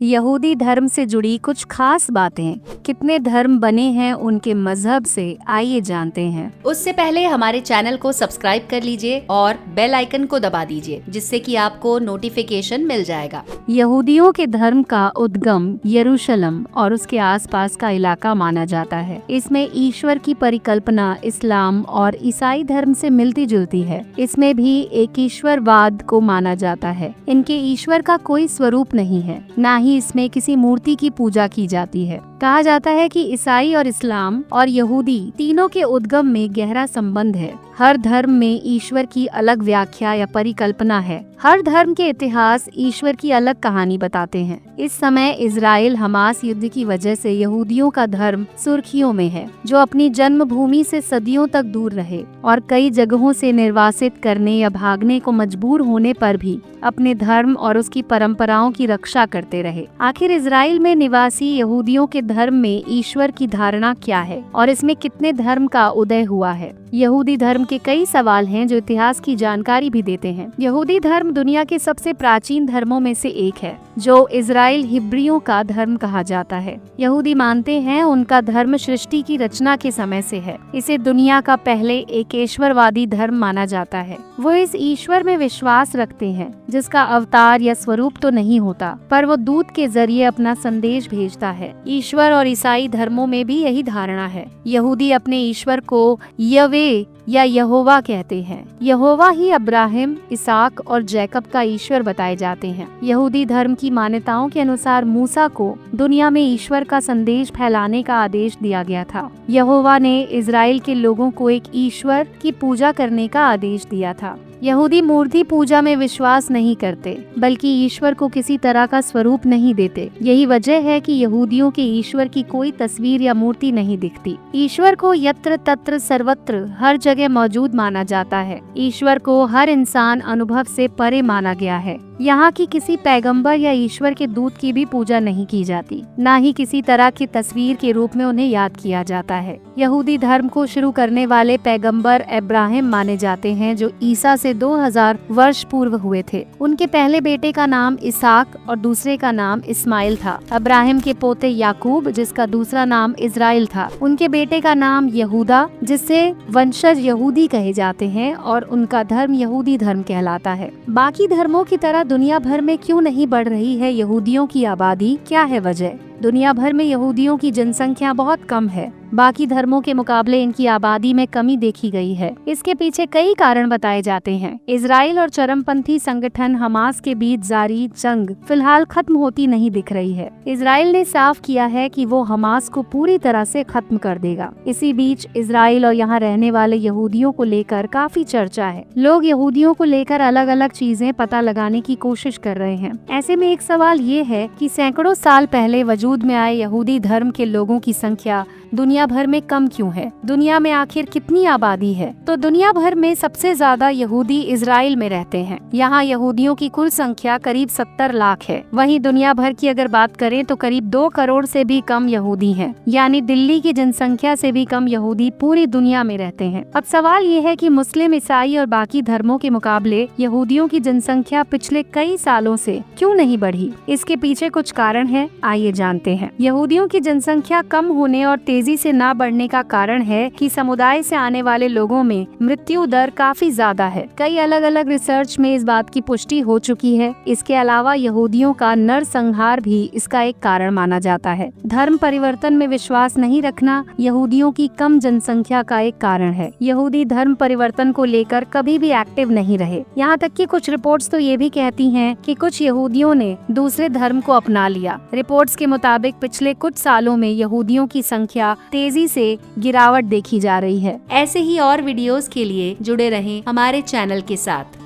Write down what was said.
यहूदी धर्म से जुड़ी कुछ खास बातें। कितने धर्म बने हैं उनके मजहब से, आइए जानते हैं। उससे पहले हमारे चैनल को सब्सक्राइब कर लीजिए और बेल आइकन को दबा दीजिए, जिससे कि आपको नोटिफिकेशन मिल जाएगा। यहूदियों के धर्म का उद्गम यरूशलेम और उसके आसपास का इलाका माना जाता है। इसमें ईश्वर की परिकल्पना इस्लाम और ईसाई धर्म से मिलती जुलती है। इसमें भी एक ईश्वरवाद को माना जाता है। इनके ईश्वर का कोई स्वरूप नहीं है, न ही इसमें किसी मूर्ति की पूजा की जाती है। कहा जाता है कि ईसाई और इस्लाम और यहूदी तीनों के उद्गम में गहरा संबंध है। हर धर्म में ईश्वर की अलग व्याख्या या परिकल्पना है। हर धर्म के इतिहास ईश्वर की अलग कहानी बताते हैं। इस समय इजराइल हमास युद्ध की वजह से यहूदियों का धर्म सुर्खियों में है, जो अपनी जन्मभूमि से सदियों तक दूर रहे और कई जगहों से निर्वासित करने या भागने को मजबूर होने पर भी अपने धर्म और उसकी परंपराओं की रक्षा करते रहे। आखिर इजराइल में निवासी यहूदियों के धर्म में ईश्वर की धारणा क्या है और इसमें कितने धर्म का उदय हुआ है? यहूदी धर्म के कई सवाल हैं जो इतिहास की जानकारी भी देते हैं। यहूदी धर्म दुनिया के सबसे प्राचीन धर्मों में से एक है, जो इजराइल हिब्रियों का धर्म कहा जाता है। यहूदी मानते हैं उनका धर्म सृष्टि की रचना के समय से है। इसे दुनिया का पहले एक ईश्वरवादी धर्म माना जाता है। वो इस ईश्वर में विश्वास रखते हैं जिसका अवतार या स्वरूप तो नहीं होता, पर वो दूत के जरिए अपना संदेश भेजता है। ईश्वर और ईसाई धर्मों में भी यही धारणा है। यहूदी अपने ईश्वर को यवे या यहोवा कहते हैं। यहोवा ही अब्राहिम, इसाक और जैकब का ईश्वर बताए जाते हैं। यहूदी धर्म की मान्यताओं के अनुसार मूसा को दुनिया में ईश्वर का संदेश फैलाने का आदेश दिया गया था। यहोवा ने इजराइल के लोगों को एक ईश्वर की पूजा करने का आदेश दिया था। यहूदी मूर्ति पूजा में विश्वास नहीं करते, बल्कि ईश्वर को किसी तरह का स्वरूप नहीं देते। यही वजह है कि यहूदियों के ईश्वर की कोई तस्वीर या मूर्ति नहीं दिखती। ईश्वर को यत्र तत्र सर्वत्र हर जगह मौजूद माना जाता है। ईश्वर को हर इंसान अनुभव से परे माना गया है। यहाँ की किसी पैगंबर या ईश्वर के दूत की भी पूजा नहीं की जाती, न ही किसी तरह की तस्वीर के रूप में उन्हें याद किया जाता है। यहूदी धर्म को शुरू करने वाले पैगंबर इब्राहिम माने जाते हैं, जो ईसा से 2000 वर्ष पूर्व हुए थे। उनके पहले बेटे का नाम इसाक और दूसरे का नाम इस्माइल था। इब्राहिम के पोते याकूब, जिसका दूसरा नाम इजराइल था, उनके बेटे का नाम यहूदा, जिससे वंशज यहूदी कहे जाते हैं, और उनका धर्म यहूदी धर्म कहलाता है। बाकी धर्मों की तरह दुनिया भर में क्यों नहीं बढ़ रही है यहूदियों की आबादी? क्या है वजह? दुनिया भर में यहूदियों की जनसंख्या बहुत कम है। बाकी धर्मों के मुकाबले इनकी आबादी में कमी देखी गई है। इसके पीछे कई कारण बताए जाते हैं। इजराइल और चरमपंथी संगठन हमास के बीच जारी जंग फिलहाल खत्म होती नहीं दिख रही है। इजराइल ने साफ किया है कि वो हमास को पूरी तरह से खत्म कर देगा। इसी बीच इजराइल और यहाँ रहने वाले यहूदियों को लेकर काफी चर्चा है। लोग यहूदियों को लेकर अलग अलग चीजें पता लगाने की कोशिश कर रहे हैं। ऐसे में एक सवाल ये है कि सैकड़ों साल पहले वजूद में आए यहूदी धर्म के लोगों की संख्या दुनिया भर में कम क्यों है? दुनिया में आखिर कितनी आबादी है? तो दुनिया भर में सबसे ज्यादा यहूदी इजराइल में रहते हैं। यहाँ यहूदियों की कुल संख्या करीब 70 लाख है। वहीं दुनिया भर की अगर बात करें तो करीब 2 करोड़ से भी कम यहूदी हैं। यानी दिल्ली की जनसंख्या से भी कम यहूदी पूरी दुनिया में रहते हैं। अब सवाल ये है कि मुस्लिम, ईसाई और बाकी धर्मों के मुकाबले यहूदियों की जनसंख्या पिछले कई सालों से क्यों नहीं बढ़ी? इसके पीछे कुछ कारण है, आइए जानते हैं। यहूदियों की जनसंख्या कम होने और तेजी से ना बढ़ने का कारण है कि समुदाय से आने वाले लोगों में मृत्यु दर काफी ज्यादा है। कई अलग अलग रिसर्च में इस बात की पुष्टि हो चुकी है। इसके अलावा यहूदियों का नरसंहार भी इसका एक कारण माना जाता है। धर्म परिवर्तन में विश्वास नहीं रखना यहूदियों की कम जनसंख्या का एक कारण है। यहूदी धर्म परिवर्तन को लेकर कभी भी एक्टिव नहीं रहे। यहाँ तक कि कुछ रिपोर्ट्स तो ये भी कहती हैं कि कुछ यहूदियों ने दूसरे धर्म को अपना लिया। रिपोर्ट्स के मुताबिक पिछले कुछ सालों में यहूदियों की संख्या तेजी से गिरावट देखी जा रही है। ऐसे ही और वीडियोस के लिए जुड़े रहें हमारे चैनल के साथ।